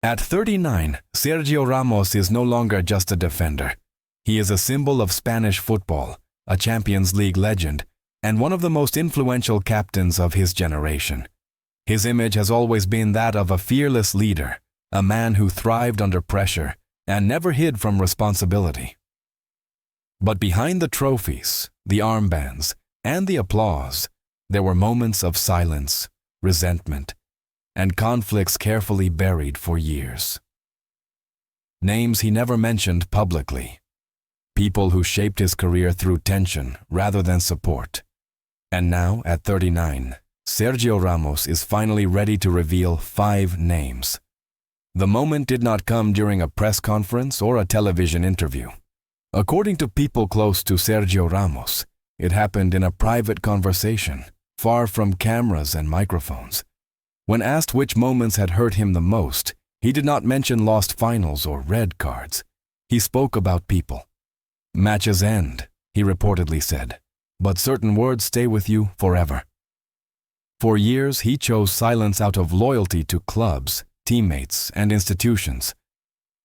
At 39, Sergio Ramos is no longer just a defender. He is a symbol of Spanish football, a Champions League legend, and one of the most influential captains of his generation. His image has always been that of a fearless leader, a man who thrived under pressure and never hid from responsibility. But behind the trophies, the armbands, and the applause, there were moments of silence, resentment, and conflicts carefully buried for years. Names he never mentioned publicly. People who shaped his career through tension rather than support. And now, at 39, Sergio Ramos is finally ready to reveal 5 names. The moment did not come during a press conference or a television interview. According to people close to Sergio Ramos, it happened in a private conversation, far from cameras and microphones. When asked which moments had hurt him the most, he did not mention lost finals or red cards. He spoke about people. Matches end, he reportedly said, but certain words stay with you forever. For years, he chose silence out of loyalty to clubs, teammates, and institutions.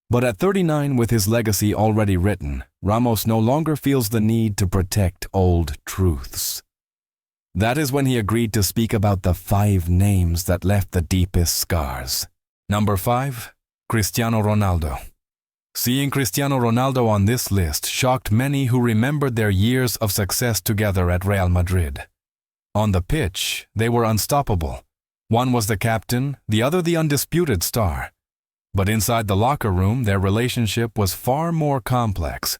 But at 39, with his legacy already written, Ramos no longer feels the need to protect old truths. That is when he agreed to speak about the 5 names that left the deepest scars. Number 5, Cristiano Ronaldo. Seeing Cristiano Ronaldo on this list shocked many who remembered their years of success together at Real Madrid. On the pitch, they were unstoppable. One was the captain, the other the undisputed star. But inside the locker room, their relationship was far more complex.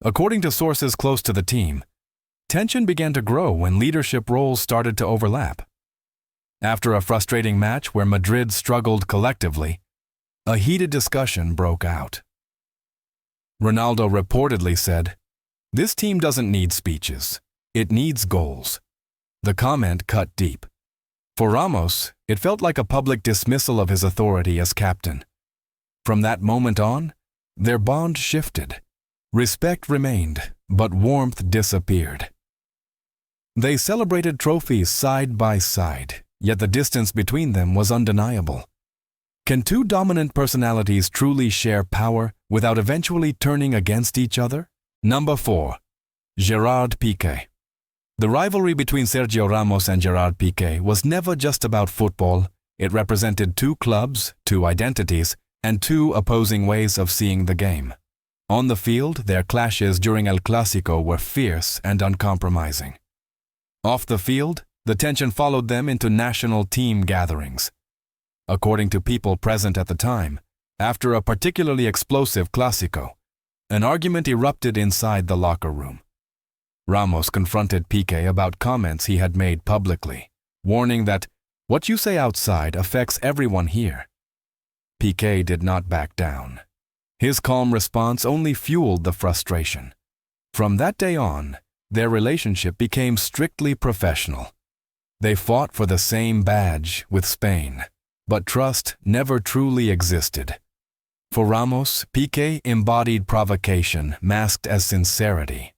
According to sources close to the team, tension began to grow when leadership roles started to overlap. After a frustrating match where Madrid struggled collectively, a heated discussion broke out. Ronaldo reportedly said, "This team doesn't need speeches. It needs goals." The comment cut deep. For Ramos, it felt like a public dismissal of his authority as captain. From that moment on, their bond shifted. Respect remained, but warmth disappeared. They celebrated trophies side by side, yet the distance between them was undeniable. Can 2 dominant personalities truly share power without eventually turning against each other? Number 4, Gerard Piqué. The rivalry between Sergio Ramos and Gerard Piqué was never just about football. It represented 2 clubs, 2 identities, and 2 opposing ways of seeing the game. On the field, their clashes during El Clásico were fierce and uncompromising. Off the field, the tension followed them into national team gatherings. According to people present at the time, after a particularly explosive Clásico, an argument erupted inside the locker room. Ramos confronted Piqué about comments he had made publicly, warning that what you say outside affects everyone here. Piqué did not back down. His calm response only fueled the frustration. From that day on, their relationship became strictly professional. They fought for the same badge with Spain, but trust never truly existed. For Ramos, Piqué embodied provocation masked as sincerity.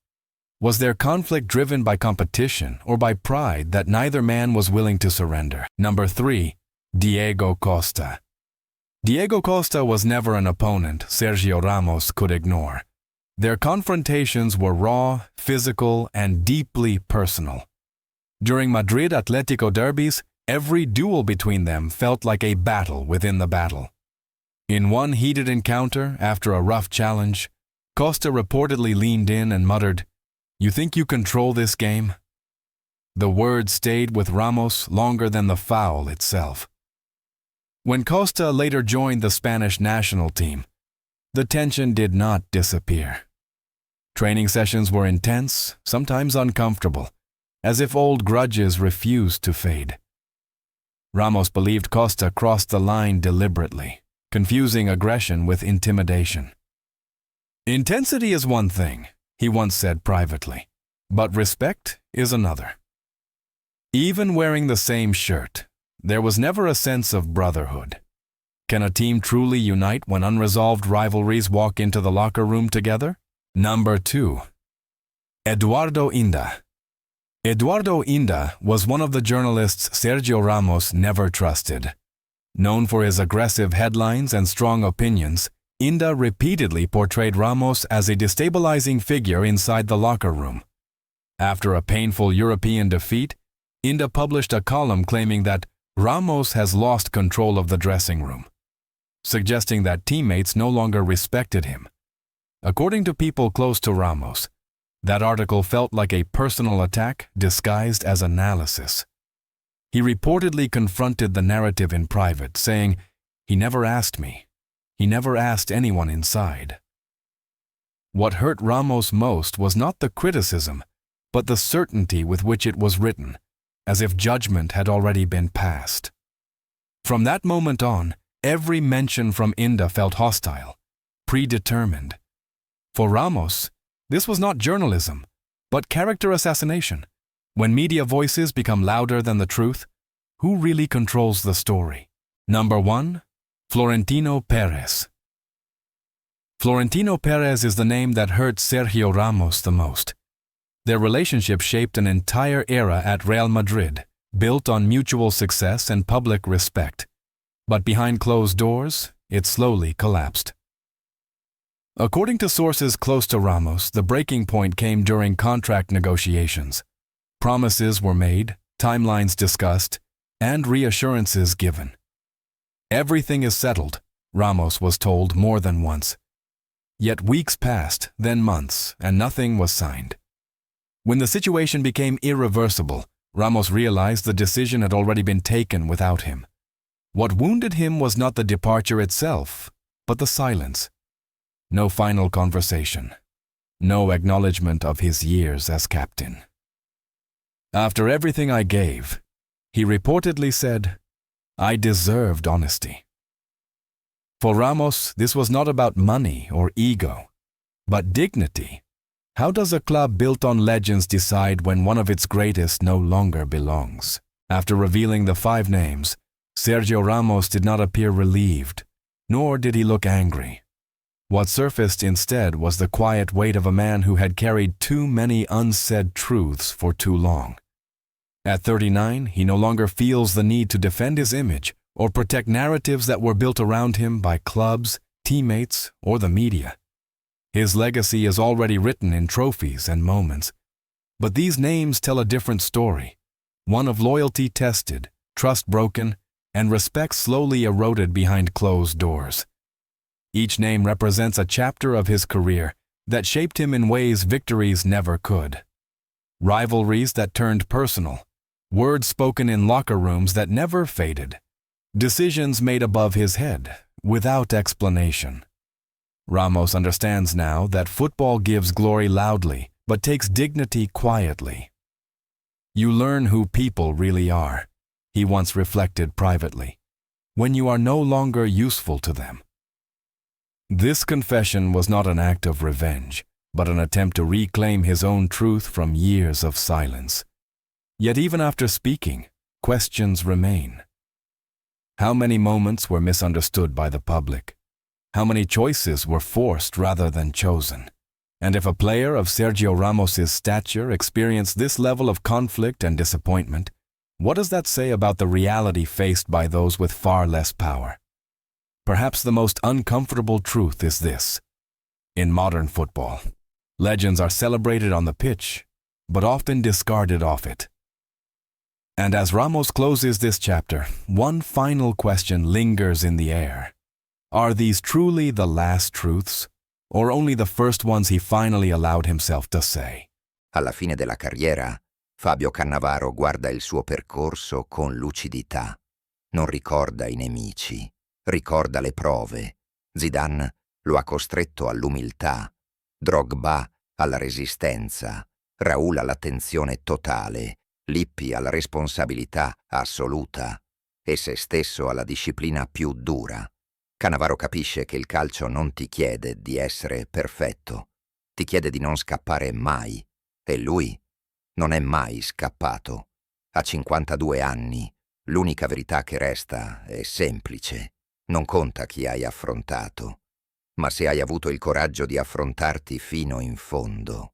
Was their conflict driven by competition or by pride that neither man was willing to surrender? Number 3, Diego Costa. Diego Costa was never an opponent Sergio Ramos could ignore. Their confrontations were raw, physical, and deeply personal. During Madrid Atletico derbies, every duel between them felt like a battle within the battle. In one heated encounter, after a rough challenge, Costa reportedly leaned in and muttered, "You think you control this game?" The word stayed with Ramos longer than the foul itself. When Costa later joined the Spanish national team, the tension did not disappear. Training sessions were intense, sometimes uncomfortable, as if old grudges refused to fade. Ramos believed Costa crossed the line deliberately, confusing aggression with intimidation. "Intensity is one thing," he once said privately, "but respect is another." Even wearing the same shirt, there was never a sense of brotherhood. Can a team truly unite when unresolved rivalries walk into the locker room together? Number 2, Eduardo Inda. Eduardo Inda was one of the journalists Sergio Ramos never trusted. Known for his aggressive headlines and strong opinions, Inda repeatedly portrayed Ramos as a destabilizing figure inside the locker room. After a painful European defeat, Inda published a column claiming that Ramos has lost control of the dressing room, suggesting that teammates no longer respected him. According to people close to Ramos, that article felt like a personal attack disguised as analysis. He reportedly confronted the narrative in private, saying, "He never asked me. He never asked anyone inside." What hurt Ramos most was not the criticism, but the certainty with which it was written, as if judgment had already been passed. From that moment on, every mention from Inda felt hostile, predetermined. For Ramos, this was not journalism, but character assassination. When media voices become louder than the truth, who really controls the story? Number 1. Florentino Perez. Florentino Perez is the name that hurt Sergio Ramos the most. Their relationship shaped an entire era at Real Madrid, built on mutual success and public respect. But behind closed doors, it slowly collapsed. According to sources close to Ramos, the breaking point came during contract negotiations. Promises were made, timelines discussed, and reassurances given. Everything is settled, Ramos was told more than once. Yet weeks passed, then months, and nothing was signed. When the situation became irreversible, Ramos realized the decision had already been taken without him. What wounded him was not the departure itself, but the silence. No final conversation. No acknowledgement of his years as captain. "After everything I gave," he reportedly said, "I deserved honesty." For Ramos, this was not about money or ego, but dignity. How does a club built on legends decide when one of its greatest no longer belongs? After revealing the 5 names, Sergio Ramos did not appear relieved, nor did he look angry. What surfaced instead was the quiet weight of a man who had carried too many unsaid truths for too long. At 39, he no longer feels the need to defend his image or protect narratives that were built around him by clubs, teammates, or the media. His legacy is already written in trophies and moments. But these names tell a different story, one of loyalty tested, trust broken, and respect slowly eroded behind closed doors. Each name represents a chapter of his career that shaped him in ways victories never could. Rivalries that turned personal, words spoken in locker rooms that never faded, decisions made above his head, without explanation. Ramos understands now that football gives glory loudly, but takes dignity quietly. "You learn who people really are," he once reflected privately, "when you are no longer useful to them." This confession was not an act of revenge, but an attempt to reclaim his own truth from years of silence. Yet even after speaking, questions remain. How many moments were misunderstood by the public? How many choices were forced rather than chosen? And if a player of Sergio Ramos's stature experienced this level of conflict and disappointment, what does that say about the reality faced by those with far less power? Perhaps the most uncomfortable truth is this. In modern football, legends are celebrated on the pitch, but often discarded off it. And as Ramos closes this chapter, one final question lingers in the air. Are these truly the last truths, or only the first ones he finally allowed himself to say? Alla fine della carriera, Fabio Cannavaro guarda il suo percorso con lucidità. Non ricorda i nemici, ricorda le prove. Zidane lo ha costretto all'umiltà, Drogba alla resistenza, Raul all'attenzione totale, Lippi alla responsabilità assoluta e se stesso alla disciplina più dura. Cannavaro capisce che il calcio non ti chiede di essere perfetto, ti chiede di non scappare mai, e lui non è mai scappato. A 52 anni, l'unica verità che resta è semplice. Non conta chi hai affrontato, ma se hai avuto il coraggio di affrontarti fino in fondo.